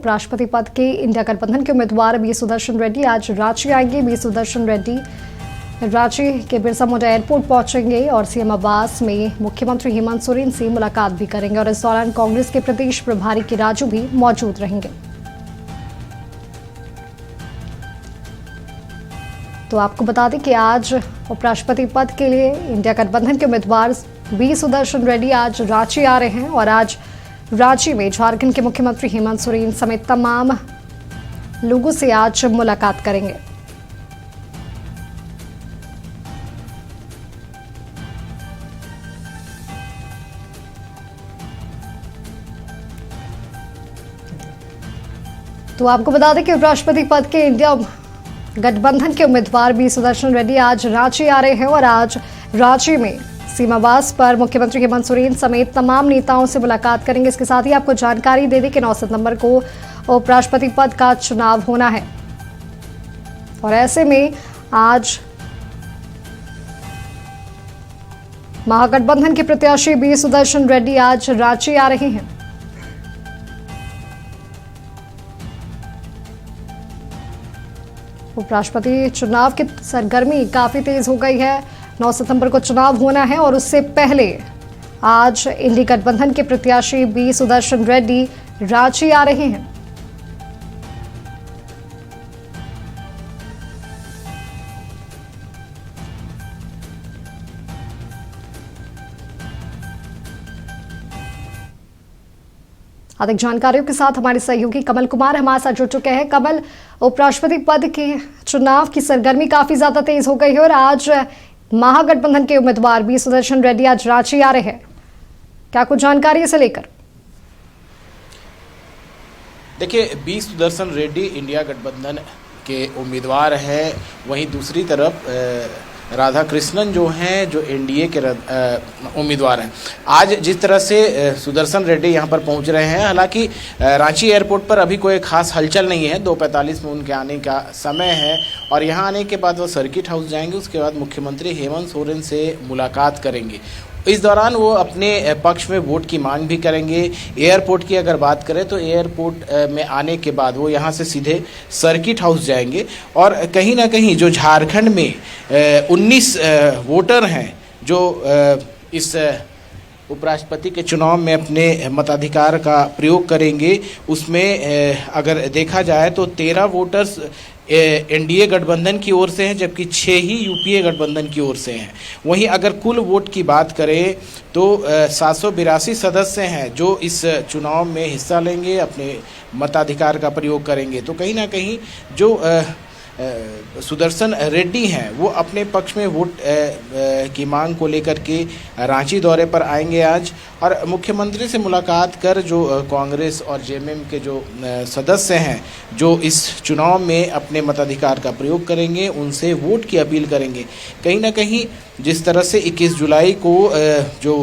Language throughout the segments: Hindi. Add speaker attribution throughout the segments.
Speaker 1: उपराष्ट्रपति पद के इंडिया गठबंधन के उम्मीदवार बी सुदर्शन रेड्डी आज रांची आएंगे। बी सुदर्शन रेड्डी रांची के बिरसा मुंडा एयरपोर्ट पहुंचेंगे और सीएम आवास में मुख्यमंत्री हेमंत सोरेन से मुलाकात भी करेंगे और इस दौरान कांग्रेस के प्रदेश प्रभारी के राजू भी मौजूद रहेंगे। तो आपको बता दें कि आज उपराष्ट्रपति पद के लिए इंडिया गठबंधन के उम्मीदवार बी सुदर्शन रेड्डी आज रांची आ रहे हैं और आज रांची में झारखंड के मुख्यमंत्री हेमंत सोरेन समेत तमाम लोगों से आज मुलाकात करेंगे। तो आपको बता दें कि उपराष्ट्रपति पद के इंडिया गठबंधन के उम्मीदवार बी सुदर्शन रेड्डी आज रांची आ रहे हैं और आज रांची में सीमावास पर मुख्यमंत्री हेमंत सोरेन समेत तमाम नेताओं से मुलाकात करेंगे। इसके साथ ही आपको जानकारी दे दें कि 9 सितंबर को उपराष्ट्रपति पद का चुनाव होना है और ऐसे में आज महागठबंधन के प्रत्याशी बी सुदर्शन रेड्डी आज रांची आ रहे हैं। उपराष्ट्रपति चुनाव की सरगर्मी काफी तेज हो गई है। 9 सितंबर को चुनाव होना है और उससे पहले आज इंडी गठबंधन के प्रत्याशी बी सुदर्शन रेड्डी रांची आ रहे हैं। अधिक जानकारियों के साथ हमारे सहयोगी कमल कुमार हमारे साथ जुड़ चुके हैं। कमल, उपराष्ट्रपति पद के चुनाव की सरगर्मी काफी ज्यादा तेज हो गई है और आज महागठबंधन के उम्मीदवार बी सुदर्शन रेड्डी आज रांची आ रहे हैं, क्या कुछ जानकारी इसे लेकर?
Speaker 2: देखिए, बी सुदर्शन रेड्डी इंडिया गठबंधन के उम्मीदवार हैं। वहीं दूसरी तरफ राधा कृष्णन जो हैं, जो एनडीए के उम्मीदवार हैं। आज जिस तरह से सुदर्शन रेड्डी यहां पर पहुंच रहे हैं, हालांकि रांची एयरपोर्ट पर अभी कोई खास हलचल नहीं है। 2:45 में उनके आने का समय है और यहां आने के बाद वो सर्किट हाउस जाएंगे। उसके बाद मुख्यमंत्री हेमंत सोरेन से मुलाकात करेंगे। इस दौरान वो अपने पक्ष में वोट की मांग भी करेंगे। एयरपोर्ट की अगर बात करें तो एयरपोर्ट में आने के बाद वो यहाँ से सीधे सर्किट हाउस जाएंगे और कहीं ना कहीं जो झारखंड में 19 वोटर हैं जो इस उपराष्ट्रपति के चुनाव में अपने मताधिकार का प्रयोग करेंगे, उसमें अगर देखा जाए तो 13 वोटर्स एनडीए गठबंधन की ओर से हैं, जबकि 6 ही यूपीए गठबंधन की ओर से हैं। वहीं अगर कुल वोट की बात करें तो 782 सदस्य हैं जो इस चुनाव में हिस्सा लेंगे, अपने मताधिकार का प्रयोग करेंगे। तो कहीं ना कहीं जो सुदर्शन रेड्डी हैं वो अपने पक्ष में वोट की मांग को लेकर के रांची दौरे पर आएंगे आज और मुख्यमंत्री से मुलाकात कर जो कांग्रेस और जेएमएम के जो सदस्य हैं जो इस चुनाव में अपने मताधिकार का प्रयोग करेंगे, उनसे वोट की अपील करेंगे। कहीं ना कहीं जिस तरह से 21 जुलाई को जो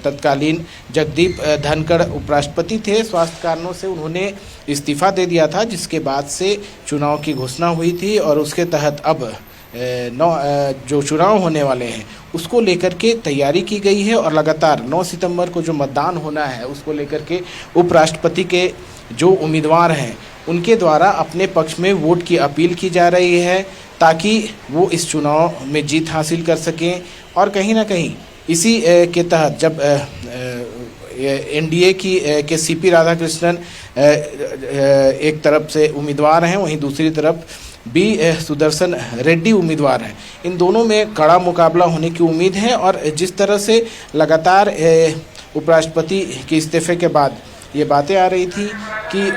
Speaker 2: तत्कालीन जगदीप धनखड़ उपराष्ट्रपति थे, स्वास्थ्य कारणों से उन्होंने इस्तीफा दे दिया था, जिसके बाद से चुनाव की घोषणा हुई थी और उसके तहत अब जो चुनाव होने वाले हैं उसको लेकर के तैयारी की गई है और लगातार 9 सितंबर को जो मतदान होना है उसको लेकर के उपराष्ट्रपति के जो उम्मीदवार हैं उनके द्वारा अपने पक्ष में वोट की अपील की जा रही है ताकि वो इस चुनाव में जीत हासिल कर सकें। और कहीं ना कहीं इसी के तहत जब एनडीए के सीपी राधाकृष्णन एक तरफ से उम्मीदवार हैं, वहीं दूसरी तरफ बी सुदर्शन रेड्डी उम्मीदवार हैं। इन दोनों में कड़ा मुकाबला होने की उम्मीद है और जिस तरह से लगातार उपराष्ट्रपति के इस्तीफे के बाद ये बातें आ रही थी कि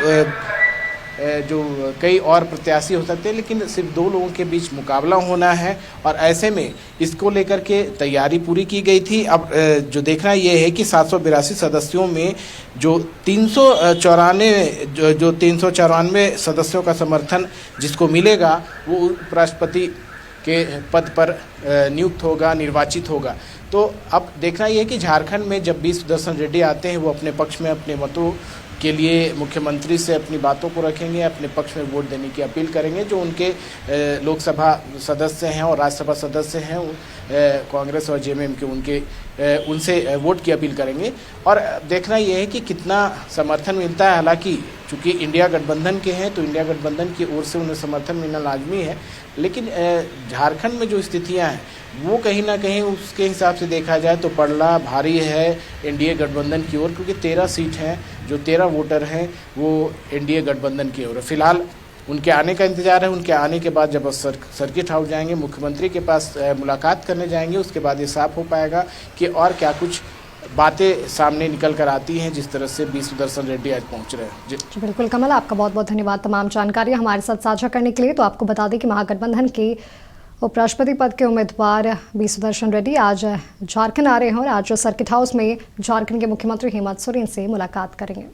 Speaker 2: जो कई और प्रत्याशी हो सकते हैं, लेकिन सिर्फ 2 लोगों के बीच मुकाबला होना है और ऐसे में इसको लेकर के तैयारी पूरी की गई थी। अब जो देखना ये है कि 782 सदस्यों में जो 394 सदस्यों का समर्थन जिसको मिलेगा वो उपराष्ट्रपति के पद पर नियुक्त होगा, निर्वाचित होगा। तो अब देखना ये है कि झारखंड में जब बी सुदर्शन रेड्डी आते हैं वो अपने पक्ष में अपने मतों के लिए मुख्यमंत्री से अपनी बातों को रखेंगे, अपने पक्ष में वोट देने की अपील करेंगे। जो उनके लोकसभा सदस्य हैं और राज्यसभा सदस्य हैं कांग्रेस और जेएमएम के उनसे वोट की अपील करेंगे और देखना यह है कि कितना समर्थन मिलता है। हालांकि चूँकि इंडिया गठबंधन के हैं तो इंडिया गठबंधन की ओर से उन्हें समर्थन मिलना लाजमी है, लेकिन झारखंड में जो स्थितियां हैं वो कहीं ना कहीं उसके हिसाब से देखा जाए तो पड़ला भारी है एनडीए गठबंधन की ओर, क्योंकि 13 सीट हैं, जो 13 वोटर हैं वो एनडीए गठबंधन की ओर है। फिलहाल उनके आने का इंतजार है। उनके आने के बाद जब सर्किट हाउस जाएंगे, मुख्यमंत्री के पास मुलाकात करने जाएंगे, उसके बाद ये साफ हो पाएगा कि और क्या कुछ बातें सामने निकल कर आती हैं जिस तरह से बी सुदर्शन रेड्डी आज पहुंच रहे हैं। जी
Speaker 1: बिल्कुल कमल, आपका बहुत बहुत धन्यवाद तमाम जानकारी हमारे साथ साझा करने के लिए। तो आपको बता दें कि महागठबंधन के उपराष्ट्रपति पद के उम्मीदवार बी सुदर्शन रेड्डी आज झारखंड आ रहे हैं और आज सर्किट हाउस में झारखंड के मुख्यमंत्री हेमंत सोरेन से मुलाकात करेंगे।